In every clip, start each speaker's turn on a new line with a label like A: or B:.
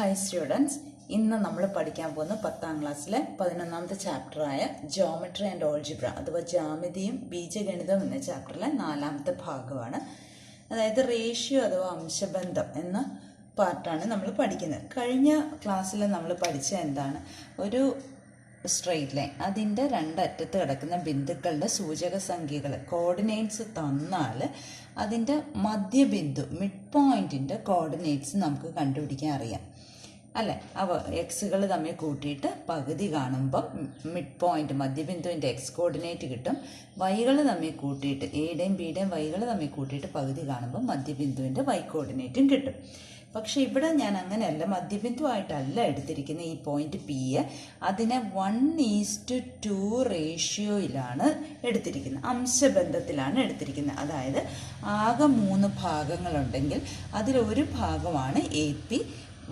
A: Hi students, ഇന്ന് നമ്മൾ പഠിക്കാൻ പോകുന്ന 10ാം ക്ലാസ്സിലെ 11ാമത്തെ ചാപ്റ്ററായ ജോമെട്രി ആൻഡ് ഓൾജിബ്ര അഥവാ ജ്യാമിതിയും ബീജഗണിതവും എന്ന ചാപ്റ്ററിലെ 4ാമത്തെ ഭാഗമാണ്. അതായത് റേഷ്യോ അഥവാ അംശബന്ധം എന്ന പാർട്ടാണ് നമ്മൾ പഠിക്കുന്നത്. കഴിഞ്ഞ ക്ലാസ്സിൽ നമ്മൾ പഠിച്ച എന്താണ്, ഒരു സ്ട്രെയിറ്റ് ലൈൻ അതിൻ്റെ രണ്ടറ്റത്ത് കിടക്കുന്ന ബിന്ദുക്കളുടെ സൂചക സംഖ്യകൾ കോർഡിനേറ്റ്സ് തന്നാൽ അതിൻ്റെ മധ്യബിന്ദു മിഡ് പോയിൻറ്റിൻ്റെ കോർഡിനേറ്റ്സ് നമുക്ക് കണ്ടുപിടിക്കാൻ അറിയാം അല്ലേ. അവ എക്സുകൾ തമ്മിൽ കൂട്ടിയിട്ട് പകുതി കാണുമ്പം മിഡ് പോയിൻറ്റ് മധ്യബിന്ദുവിൻ്റെ എക്സ് കോർഡിനേറ്റ് കിട്ടും. വൈകൾ തമ്മിൽ കൂട്ടിയിട്ട് എയുടെയും ബിയുടെയും വൈകൾ തമ്മിൽ കൂട്ടിയിട്ട് പകുതി കാണുമ്പോൾ മധ്യബിന്ദുവിൻ്റെ വൈ കോർഡിനേറ്റും കിട്ടും. പക്ഷെ ഇവിടെ ഞാൻ അങ്ങനെയല്ല, മധ്യബിന്ദു ആയിട്ടല്ല എടുത്തിരിക്കുന്ന ഈ പോയിന്റ് പി അതിനെ 1:2 റേഷ്യോയിലാണ് എടുത്തിരിക്കുന്നത്, അംശബന്ധത്തിലാണ് എടുത്തിരിക്കുന്നത്. അതായത് ആകെ 3 ഭാഗങ്ങളുണ്ടെങ്കിൽ അതിലൊരു ഭാഗമാണ് എ പി,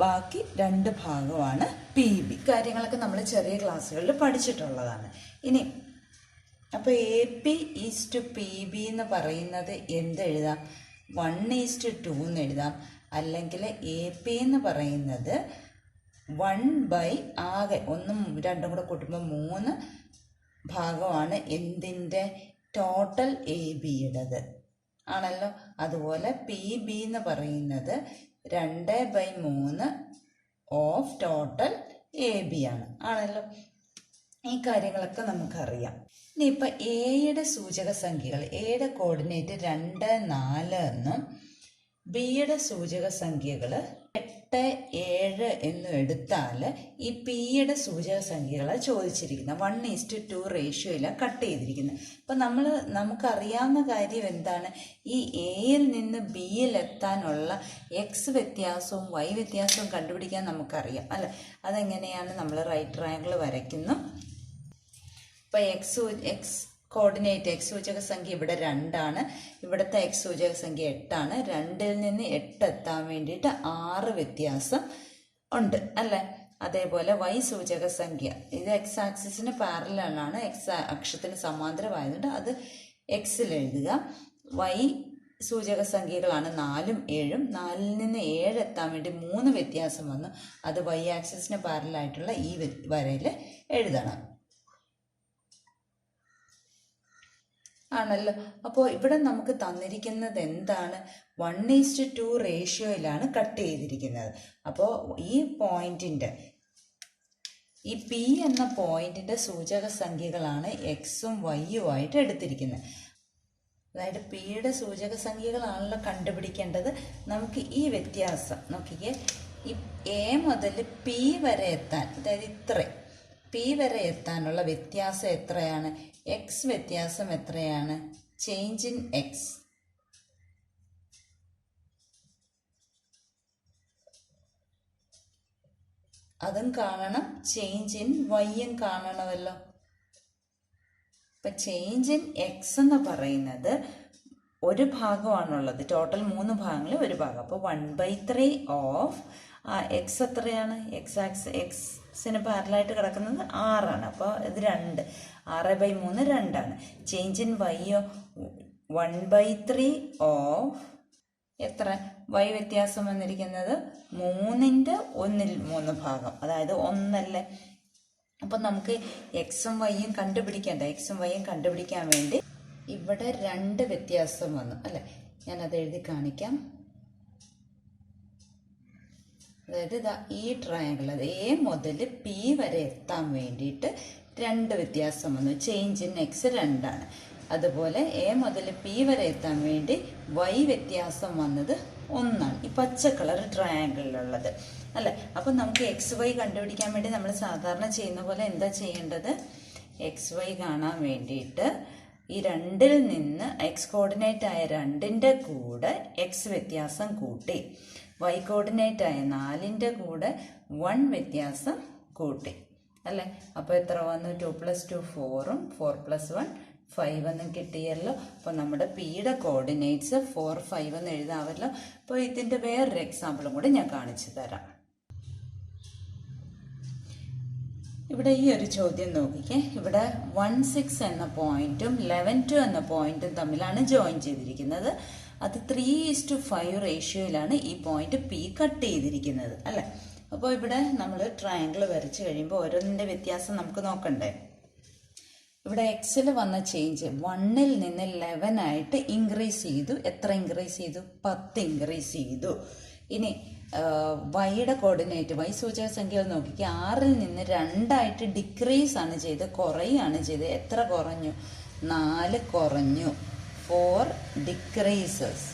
A: ബാക്കി 2 ഭാഗമാണ് പി ബി. കാര്യങ്ങളൊക്കെ നമ്മൾ ചെറിയ ക്ലാസ്സുകളിൽ പഠിച്ചിട്ടുള്ളതാണ്. ഇനി അപ്പോൾ A P is two P B എന്ന് പറയുന്നത് എന്തെഴുതാം? 1:2 എന്ന് എഴുതാം. അല്ലെങ്കിൽ എ പി എന്ന് പറയുന്നത് 1/, ആകെ 1ഉം 2ഉം കൂടെ കൂട്ടുമ്പോൾ 3 ഭാഗമാണ് എന്തിൻ്റെ? ടോട്ടൽ എ ബിയുടേത് ആണല്ലോ. അതുപോലെ പി ബി എന്ന് പറയുന്നത് 2/3 ഓഫ് ടോട്ടൽ എ ബി ആണല്ലോ. ഈ കാര്യങ്ങളൊക്കെ നമുക്കറിയാം. ഇനിയിപ്പോൾ എയുടെ സൂചക സംഖ്യകൾ, എയുടെ കോർഡിനേറ്റ് 2, 4 എന്നും ബിയുടെ സൂചക സംഖ്യകൾ 8, 7 എന്നും എടുത്താൽ ഈ പിയുടെ സൂചക സംഖ്യകളെ ചോദിച്ചിരിക്കുന്നത് 1:2 റേഷ്യോയിലാണ് കട്ട് ചെയ്തിരിക്കുന്നത്. അപ്പം നമുക്കറിയാവുന്ന കാര്യം എന്താണ്? ഈ എയിൽ നിന്ന് ബിയിൽ എത്താനുള്ള എക്സ് വ്യത്യാസവും വൈ വ്യത്യാസവും കണ്ടുപിടിക്കാൻ നമുക്കറിയാം അല്ലേ. അതെങ്ങനെയാണ്? നമ്മൾ റൈറ്റ് ട്രയാങ്കിൾ വരയ്ക്കുന്നു. ഇപ്പം എക്സ് കോർഡിനേറ്റ് എക്സ് സൂചക സംഖ്യ ഇവിടെ 2 ഇവിടുത്തെ എക്സ് സൂചക സംഖ്യ 8 2ൽ നിന്ന് 8 എത്താൻ വേണ്ടിയിട്ട് 6 വ്യത്യാസം ഉണ്ട് അല്ലേ. അതേപോലെ വൈ സൂചക സംഖ്യ, ഇത് എക്സ് ആക്സിസിന് പാരലലാണ്, എക്സ് അക്ഷത്തിന് സമാന്തരമായതുകൊണ്ട് അത് എക്സിൽ എഴുതുക. വൈ സൂചക സംഖ്യകളാണ് 4ഉം 7ഉം. 4ൽ നിന്ന് 7 എത്താൻ വേണ്ടി 3 വ്യത്യാസം വന്നു, അത് വൈ ആക്സിസിന് പാരലായിട്ടുള്ള ഈ വരയിൽ എഴുതണം ആണല്ലോ. അപ്പോൾ ഇവിടെ നമുക്ക് തന്നിരിക്കുന്നത് എന്താണ്? 1:2 റേഷ്യോയിലാണ് കട്ട് ചെയ്തിരിക്കുന്നത്. അപ്പോൾ ഈ പോയിന്റിൻ്റെ, ഈ പി എന്ന പോയിന്റിൻ്റെ സൂചക സംഖ്യകളാണ് എക്സും വൈയുമായിട്ട് എടുത്തിരിക്കുന്നത്. അതായത് പിയുടെ സൂചക സംഖ്യകളാണല്ലോ കണ്ടുപിടിക്കേണ്ടത്. നമുക്ക് ഈ വ്യത്യാസം നോക്കിക്കേ, ഈ എ മുതൽ പി വരെ എത്താൻ, അതായത് ഇത്രയും പി വരെ എത്താനുള്ള വ്യത്യാസം എത്രയാണ്? എക്സ് വ്യത്യാസം എത്രയാണ്? Change in X. അതും കാണണം, ചേഞ്ച് ഇൻ വൈയും കാണണമല്ലോ. ഇപ്പം ചേഞ്ച് ഇൻ എക്സ് എന്ന് പറയുന്നത് ഒരു ഭാഗമാണുള്ളത്, ടോട്ടൽ 3 ഭാഗങ്ങളിൽ ഒരു ഭാഗം. അപ്പോൾ 1/3 ഓഫ് എക്സ് എത്രയാണ്? എക്സിന് പാരലായിട്ട് കിടക്കുന്നത് 6 അപ്പോൾ ഇത് 2, 6/3 2. ചേഞ്ച് ഇൻ വൈയോ 1/3 ഓഫ് എത്ര? വൈ വ്യത്യാസം വന്നിരിക്കുന്നത് 3ന്റെ 1/3 ഭാഗം, അതായത് 1 അപ്പം നമുക്ക് എക്സും വൈയും കണ്ടുപിടിക്കേണ്ട, എക്സും വൈയും കണ്ടുപിടിക്കാൻ വേണ്ടി ഇവിടെ 2 വ്യത്യാസം വന്നു അല്ലേ. ഞാനത് എഴുതി കാണിക്കാം. അതായത് ഇതാ ഈ ട്രയാങ്കിൾ, അത് എ മുതൽ പി വരെ എത്താൻ വേണ്ടിയിട്ട് 2 വ്യത്യാസം വന്നു. Change in X 2. അതുപോലെ എ മുതൽ പി വരെ എത്താൻ വേണ്ടി വൈ വ്യത്യാസം വന്നത് 1. ഈ പച്ച കളർ ട്രയാങ്കിളിലുള്ളത് അല്ലേ. അപ്പം നമുക്ക് എക്സ് വൈ കണ്ടുപിടിക്കാൻ വേണ്ടി നമ്മൾ സാധാരണ ചെയ്യുന്ന പോലെ എന്താ ചെയ്യേണ്ടത്? എക്സ് വൈ കാണാൻ വേണ്ടിയിട്ട് ഈ 2ൽ നിന്ന് എക്സ് കോർഡിനേറ്റ് ആയ 2ന്റെ കൂടെ എക്സ് വ്യത്യാസം കൂട്ടി, വൈ കോർഡിനേറ്റ് ആയ 4ന്റെ കൂടെ 1 വ്യത്യാസം കൂട്ടി അല്ലേ. അപ്പോൾ എത്ര വന്നു? 2 + 2 4ഉം 4 + 1 5 എന്നും കിട്ടിയല്ലോ. അപ്പോൾ നമ്മുടെ പിയുടെ കോർഡിനേറ്റ്സ് 4, 5 എന്ന് എഴുതാമല്ലോ. അപ്പോൾ ഇതിൻ്റെ വേറൊരു എക്സാമ്പിളും കൂടി ഞാൻ കാണിച്ചു തരാം. ഇവിടെ ഈ ഒരു ചോദ്യം നോക്കിക്കേ. ഇവിടെ 1, 6 എന്ന പോയിന്റും 11, 2 എന്ന പോയിന്റും തമ്മിലാണ് ജോയിൻ ചെയ്തിരിക്കുന്നത്. അത് 3:5 റേഷ്യോയിലാണ് ഈ പോയിന്റ് പി കട്ട് ചെയ്തിരിക്കുന്നത് അല്ലേ. അപ്പോൾ ഇവിടെ നമ്മൾ ട്രയാങ്കിൾ വരച്ച് കഴിയുമ്പോൾ ഓരോന്നിൻ്റെ വ്യത്യാസം നമുക്ക് നോക്കണ്ടേ. ഇവിടെ എക്സിൽ വന്ന ചേഞ്ച് 1ൽ നിന്ന് 11 ആയിട്ട് ഇൻക്രീസ് ചെയ്തു. എത്ര ഇൻക്രീസ് ചെയ്തു? 10 ഇൻക്രീസ് ചെയ്തു. ഇനി വൈയുടെ കോർഡിനേറ്റ് വൈ സൂചക സംഖ്യകൾ നോക്കിക്കുക. 6ൽ നിന്ന് 2 ആയിട്ട് ഡിക്രീസ് ആണ് ചെയ്ത്, കുറയാണ് ചെയ്ത്. എത്ര കുറഞ്ഞു? 4 കുറഞ്ഞു. 4 ഡിക്രീസസ്.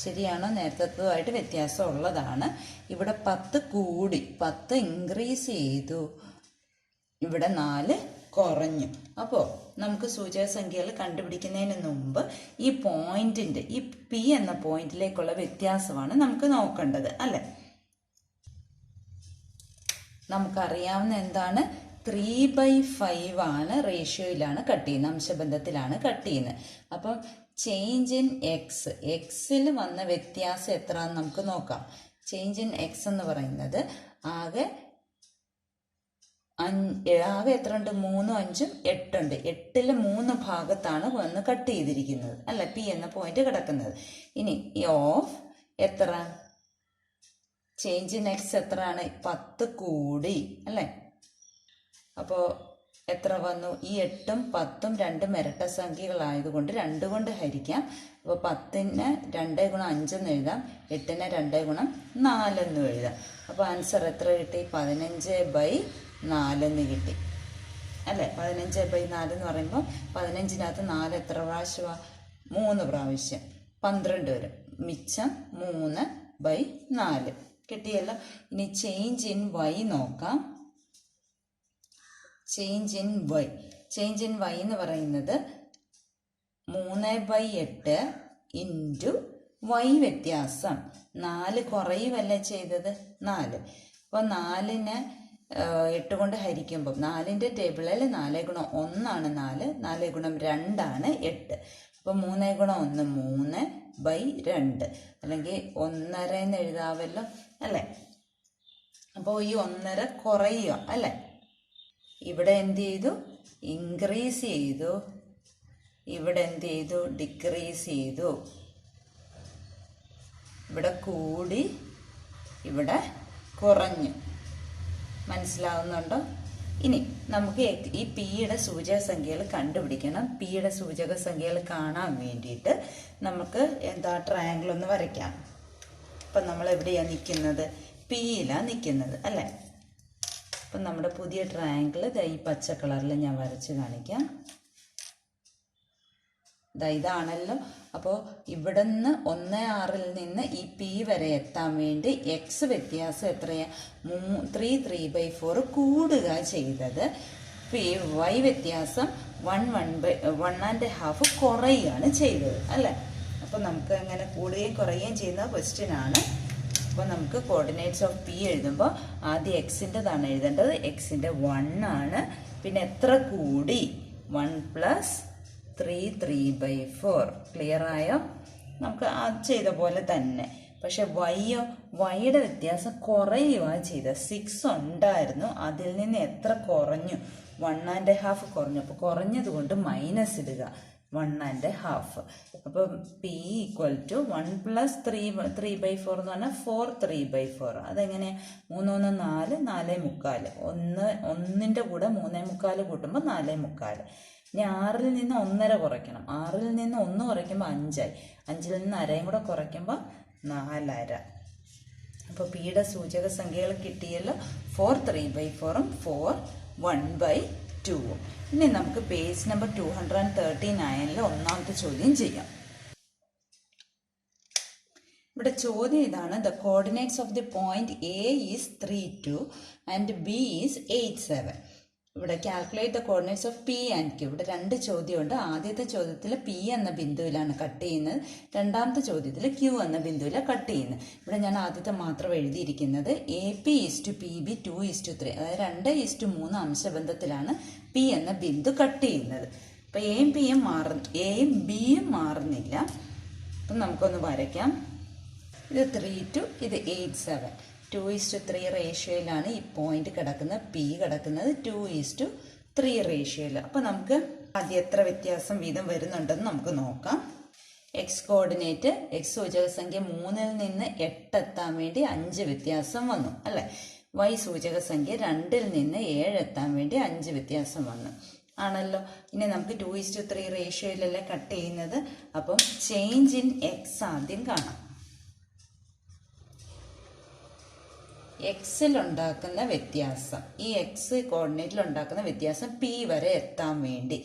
A: ശരിയാണോ? നേരത്തേതുമായിട്ട് വ്യത്യാസം ഉള്ളതാണ്. ഇവിടെ 10 കൂടി, 10 ഇൻക്രീസ് ചെയ്തു. ഇവിടെ 4 കുറഞ്ഞു. അപ്പോൾ നമുക്ക് സൂചക സംഖ്യകൾ കണ്ടുപിടിക്കുന്നതിന് മുമ്പ് ഈ പോയിന്റിന്റെ, ഈ പി എന്ന പോയിന്റിലേക്കുള്ള വ്യത്യാസമാണ് നമുക്ക് നോക്കേണ്ടത്, അല്ലെ? നമുക്കറിയാവുന്ന എന്താണ്? 3/5 ആണ് റേഷ്യോയിലാണ് കട്ട് ചെയ്യുന്നത്, അംശബന്ധത്തിലാണ് കട്ട് ചെയ്യുന്നത്. അപ്പം ചേഞ്ച് ഇൻ എക്സ്, എക്സിൽ വന്ന വ്യത്യാസം എത്രയാണെന്ന് നമുക്ക് നോക്കാം. ചേഞ്ച് ഇൻ എക്സ് എന്ന് പറയുന്നത് ആകെ എത്ര ഉണ്ട്? 3, 5, 8 ഉണ്ട്. 8ൽ 3 ഭാഗത്താണ് വന്ന് കട്ട് ചെയ്തിരിക്കുന്നത്, അല്ല, പി എന്ന പോയിന്റ് കിടക്കുന്നത്. ഇനി ഈ ഓഫ് എത്ര? ചേഞ്ച് ഇൻ എക്സ് എത്രയാണ്? 10 കൂടി, അല്ലേ? അപ്പോൾ എത്ര വന്നു? ഈ 8ഉം 10ഉം രണ്ടും ഇരട്ട സംഖ്യകളായതുകൊണ്ട് 2 കൊണ്ട് ഹരിക്കാം. അപ്പോൾ 10ന് 2 ഗുണം 5 എന്ന് എഴുതാം, 8ന് 2 ഗുണം 4 എന്നും എഴുതാം. അപ്പോൾ ആൻസർ എത്ര കിട്ടി? 15/4 എന്ന് കിട്ടി, അല്ലേ? 15/4 എന്ന് പറയുമ്പോൾ 15-നകത്ത് 4 എത്ര പ്രാവശ്യമാണ്? 3 പ്രാവശ്യം. 12 വരും. മിച്ചം 3/4 കിട്ടിയല്ലോ. ഇനി ചേഞ്ച് ഇൻ വൈ നോക്കാം. Change in y, change in y എന്ന് പറയുന്നത് 3/8 ഇൻറ്റു വൈ വ്യത്യാസം. 4 കുറയുമല്ലേ ചെയ്തത്? 4. അപ്പോൾ 4നെ 8 കൊണ്ട് ഹരിക്കുമ്പോൾ 4ന്റെ ടേബിളിൽ 4 ഗുണം 1 ആണ് 4, 4 ഗുണം 2 ആണ് 8. അപ്പോൾ 3 ഗുണം 1 3/2, അല്ലെങ്കിൽ 1.5 എന്ന് എഴുതാവല്ലോ, അല്ലേ? അപ്പോൾ ഈ 1.5 കുറയുക, അല്ലേ? ഇവിടെ എന്ത് ചെയ്തു? ഇൻക്രീസ് ചെയ്തു. ഇവിടെ എന്ത് ചെയ്തു? ഡിക്രീസ് ചെയ്തു. ഇവിടെ കൂടി, ഇവിടെ കുറഞ്ഞു. മനസ്സിലാവുന്നുണ്ടോ? ഇനി നമുക്ക് ഈ പിയുടെ സൂചക സംഖ്യകൾ കണ്ടുപിടിക്കണം. പിയുടെ സൂചക സംഖ്യകൾ കാണാൻ വേണ്ടിയിട്ട് നമുക്ക് എന്താ ട്രയാങ്കിൾ ഒന്ന് വരയ്ക്കാം. അപ്പം നമ്മൾ എവിടെയാണ് നിൽക്കുന്നത്? പിയിലാണ് നിൽക്കുന്നത്, അല്ലേ? അപ്പം നമ്മുടെ പുതിയ ട്രയാങ്കിൾ ഈ പച്ച കളറിൽ ഞാൻ വരച്ച് കാണിക്കാം. ഇതാണല്ലോ. അപ്പോൾ ഇവിടെ നിന്ന് 1, 6ൽ നിന്ന് ഈ പി വരെ എത്താൻ വേണ്ടി എക്സ് വ്യത്യാസം എത്രയാണ്? 3/4 കൂടുക ചെയ്തത്. വൈ വ്യത്യാസം 1.5 കുറയുകയാണ് ചെയ്തത്, അല്ലേ? അപ്പോൾ നമുക്ക് അങ്ങനെ കൂടുകയും കുറയുകയും ചെയ്യുന്ന ക്വസ്റ്റ്യൻ ആണ്. അപ്പോൾ നമുക്ക് കോർഡിനേറ്റ്സ് ഓഫ് പി എഴുതുമ്പോൾ ആദ്യം എക്സിൻ്റെതാണ് എഴുതേണ്ടത്. എക്സിൻ്റെ 1 ആണ്. പിന്നെ എത്ര കൂടി? 1 + 3/4. ക്ലിയർ ആയോ? നമുക്ക് ആ ചെയ്ത പോലെ തന്നെ. പക്ഷെ വൈയുടെ വ്യത്യാസം കുറയുകയാണ് ചെയ്തത്. 6 ഉണ്ടായിരുന്നു, അതിൽ നിന്ന് എത്ര കുറഞ്ഞു? 1.5 കുറഞ്ഞു. അപ്പോൾ കുറഞ്ഞത് കൊണ്ട് മൈനസ് ഇടുക, 1.5. അപ്പം പി = 1 + 3/4 എന്ന് പറഞ്ഞാൽ 4/3/4. അതെങ്ങനെ? 3 × 4 4/4. 1ന്റെ കൂടെ 3/4 കൂട്ടുമ്പോൾ 4/4. ഇനി 6ൽ നിന്ന് 1.5 കുറയ്ക്കണം. 6ൽ നിന്ന് 1 കുറയ്ക്കുമ്പോൾ 5 ആയി. 5ൽ നിന്ന് അരയും കൂടെ കുറയ്ക്കുമ്പോൾ 4.5. അപ്പോൾ പിയുടെ സൂചക സംഖ്യകൾ കിട്ടിയല്ലോ. 4/3/4ഉം 4 1/2. ഇനി നമുക്ക് പേജ് നമ്പർ 239 ഒന്നാമത്തെ ചോദ്യം ചെയ്യാം. ഇവിടെ ചോദ്യം ഇതാണ്. The coordinates of the point A is 3, 2 and B is 8, 7. ഇവിടെ calculate the coordinates of P and Q. ഇവിടെ 2 ചോദ്യമുണ്ട്. ആദ്യത്തെ ചോദ്യത്തിൽ പി എന്ന ബിന്ദുവിലാണ് കട്ട് ചെയ്യുന്നത്, രണ്ടാമത്തെ ചോദ്യത്തിൽ ക്യൂ എന്ന ബിന്ദുവിലാണ് കട്ട് ചെയ്യുന്നത്. ഇവിടെ ഞാൻ ആദ്യത്തെ മാത്രം എഴുതിയിരിക്കുന്നത് AP = PB 2:3, അതായത് 2:3 അംശബന്ധത്തിലാണ് പി എന്ന ബിന്ദു കട്ട് ചെയ്യുന്നത്. അപ്പം എയും ബിയും മാറുന്നില്ല. അപ്പം നമുക്കൊന്ന് വരയ്ക്കാം. ഇത് 3, 2, ഇത് 8, 7. 2:3 റേഷ്യോയിലാണ് ഈ പോയിന്റ് കിടക്കുന്നത്, പി കിടക്കുന്നത് 2:3 റേഷ്യോയിൽ. അപ്പോൾ നമുക്ക് ആദ്യം എത്ര വ്യത്യാസം വീതം വരുന്നുണ്ടെന്ന് നമുക്ക് നോക്കാം. എക്സ് കോർഡിനേറ്റ് എക്സ് സൂചക സംഖ്യ 3-ൽ നിന്ന് 8 എത്താൻ വേണ്ടി 5 വ്യത്യാസം വന്നു അല്ലേ. വൈ സൂചക സംഖ്യ 2-ൽ നിന്ന് 7 എത്താൻ വേണ്ടി 5 വ്യത്യാസം വന്നു ആണല്ലോ. ഇനി നമുക്ക് 2:3 റേഷ്യോയിലല്ലേ കട്ട് ചെയ്യുന്നത്. അപ്പം ചേഞ്ച് ഇൻ എക്സ് ആദ്യം കാണാം. എക്സിലുണ്ടാക്കുന്ന വ്യത്യാസം, ഈ എക്സ് കോർഡിനേറ്റിൽ ഉണ്ടാക്കുന്ന വ്യത്യാസം പി വരെ എത്താൻ വേണ്ടി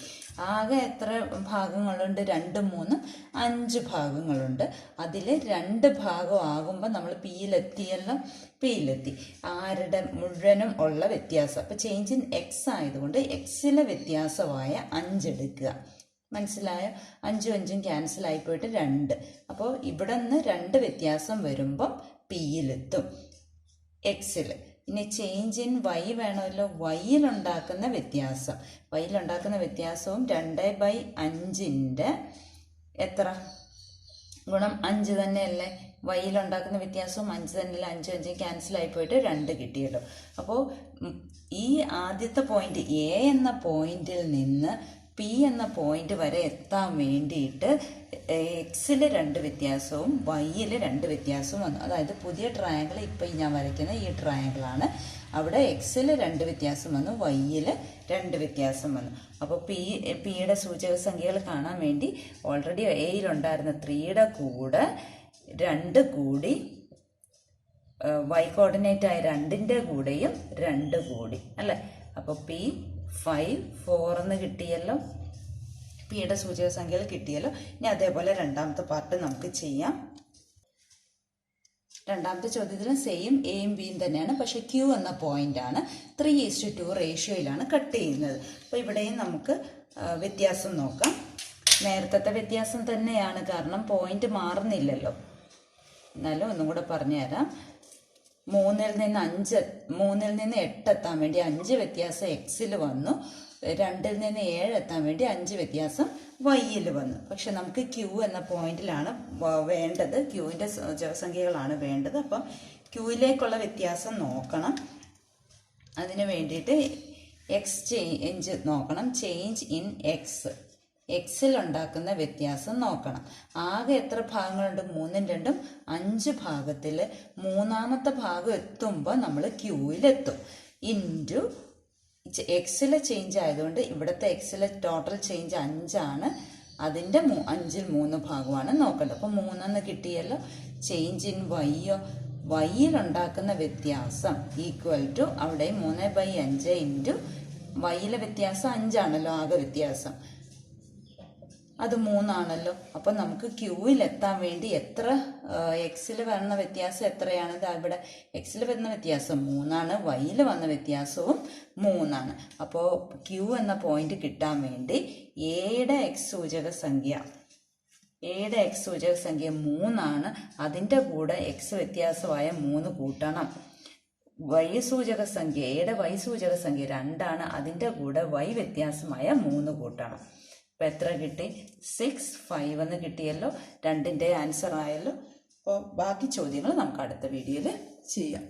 A: ആകെ എത്ര ഭാഗങ്ങളുണ്ട്? 2, 3, 5 ഭാഗങ്ങളുണ്ട്. അതിൽ 2 ഭാഗം ആകുമ്പോൾ നമ്മൾ പിയിലെത്തിയല്ലോ. പിയിലെത്തി ആരുടെ മുഴുവനും ഉള്ള വ്യത്യാസം. അപ്പോൾ ചേഞ്ച് ഇൻ എക്സ് ആയതുകൊണ്ട് എക്സിലെ വ്യത്യാസമായ 5 എടുക്കുക. മനസ്സിലായോ? 5ഉം 5ഉം ക്യാൻസൽ ആയിപ്പോയിട്ട് 2. അപ്പോൾ ഇവിടെ നിന്ന് 2 വ്യത്യാസം വരുമ്പം പിയിലെത്തും എക്സിൽ. ഇനി ചേഞ്ച് ഇൻ വൈ വേണമല്ലോ. വൈയിലുണ്ടാക്കുന്ന വ്യത്യാസം, വൈയിലുണ്ടാക്കുന്ന വ്യത്യാസവും 2/5 എത്ര ഗുണം 5 തന്നെയല്ലേ. വൈയിലുണ്ടാക്കുന്ന വ്യത്യാസവും 5 തന്നെയല്ലേ. 5ഉം 5ഉം ക്യാൻസൽ ആയിപ്പോയിട്ട് 2 കിട്ടിയല്ലോ. അപ്പോൾ ഈ ആദ്യത്തെ പോയിന്റ് എ എന്ന പോയിന്റിൽ നിന്ന് പി എന്ന പോയിന്റ് വരെ എത്താൻ വേണ്ടിയിട്ട് എക്സിൽ 2 വ്യത്യാസവും വൈയിൽ 2 വ്യത്യാസവും വന്നു. അതായത് പുതിയ ട്രയാങ്കിൾ ഇപ്പം ഞാൻ വരയ്ക്കുന്ന ഈ ട്രയാങ്കിളാണ്. അവിടെ എക്സിൽ 2 വ്യത്യാസം വന്നു, വൈയിൽ 2 വ്യത്യാസം വന്നു. അപ്പോൾ പിയുടെ സൂചക സംഖ്യകൾ കാണാൻ വേണ്ടി ഓൾറെഡി എയിലുണ്ടായിരുന്ന 3യുടെ കൂടെ 2 കൂടി വൈ കോർഡിനേറ്റ് ആയ 2ൻ്റെ കൂടെയും 2 കൂടി അല്ലേ. അപ്പോൾ പി 5, 4 എന്ന് കിട്ടിയല്ലോ. പിയുടെ സൂചക സംഖ്യകൾ കിട്ടിയല്ലോ. ഇനി അതേപോലെ രണ്ടാമത്തെ പാർട്ട് നമുക്ക് ചെയ്യാം. രണ്ടാമത്തെ ചോദ്യത്തിലും സെയിം എയും ബിയും തന്നെയാണ്, പക്ഷെ ക്യൂ എന്ന പോയിന്റാണ് 3:2 റേഷ്യോയിലാണ് കട്ട് ചെയ്യുന്നത്. അപ്പോൾ ഇവിടെയും നമുക്ക് വ്യത്യാസം നോക്കാം. നേരത്തെ വ്യത്യാസം തന്നെയാണ്, കാരണം പോയിന്റ് മാറുന്നില്ലല്ലോ. എന്നാലും ഒന്നും കൂടെ പറഞ്ഞുതരാം. 3-ൽ നിന്ന് 8 എത്താൻ വേണ്ടി 5 വ്യത്യാസം എക്സിൽ വന്നു. 2-ൽ നിന്ന് 7 എത്താൻ വേണ്ടി 5 വ്യത്യാസം വൈയിൽ വന്നു. പക്ഷെ നമുക്ക് ക്യൂ എന്ന പോയിന്റിലാണ് വേണ്ടത്, ക്യൂവിൻ്റെ സംഖ്യകളാണ് വേണ്ടത്. അപ്പം ക്യൂയിലേക്കുള്ള വ്യത്യാസം നോക്കണം. അതിന് വേണ്ടിയിട്ട് എക്സ് ചേഞ്ച് നോക്കണം. ചേഞ്ച് ഇൻ എക്സ്, എക്സിൽ ഉണ്ടാക്കുന്ന വ്യത്യാസം നോക്കണം. ആകെ എത്ര ഭാഗങ്ങളുണ്ട്? 3ഉം 2ഉം 5 ഭാഗത്തിൽ 3-ാമത്തെ ഭാഗം എത്തുമ്പോൾ നമ്മൾ ക്യൂവിലെത്തും. ഇൻറ്റു എക്സിലെ ചേഞ്ച് ആയതുകൊണ്ട് ഇവിടുത്തെ എക്സിലെ ടോട്ടൽ ചേഞ്ച് 5ആണ്. അതിൻ്റെ 5-ൽ 3 ഭാഗമാണ് നോക്കേണ്ടത്. അപ്പോൾ 3 കിട്ടിയല്ലോ. ചേഞ്ച് ഇൻ വൈയോ, വൈയിലുണ്ടാക്കുന്ന വ്യത്യാസം ഈക്വൽ ടു അവിടെ 3/5 ഇൻറ്റു വൈയിലെ വ്യത്യാസം 5ആണല്ലോ ആകെ വ്യത്യാസം, അത് 3 ആണല്ലോ. അപ്പം നമുക്ക് ക്യൂവിൽ എത്താൻ വേണ്ടി എത്ര എക്സിൽ വരുന്ന വ്യത്യാസം എത്രയാണ്? ഇവിടെ എക്സിൽ വരുന്ന വ്യത്യാസം 3ആണ്, വൈയിൽ വന്ന വ്യത്യാസവും 3ആണ്. അപ്പോൾ ക്യൂ എന്ന പോയിന്റ് കിട്ടാൻ വേണ്ടി എയുടെ എക്സ് സൂചക സംഖ്യ 3ആണ്. അതിൻ്റെ കൂടെ എക്സ് വ്യത്യാസമായ 3 കൂട്ടണം. വൈ സൂചക സംഖ്യ, എയുടെ വൈ സൂചക സംഖ്യ 2ആണ്. അതിൻ്റെ കൂടെ വൈ വ്യത്യാസമായ 3 കൂട്ടണം. അപ്പം എത്ര കിട്ടി? 6, 5 എന്ന് കിട്ടിയല്ലോ. 2ൻ്റെ ആൻസർ ആയല്ലോ. അപ്പോൾ ബാക്കി ചോദ്യങ്ങൾ നമുക്ക് അടുത്ത വീഡിയോയിൽ ചെയ്യാം.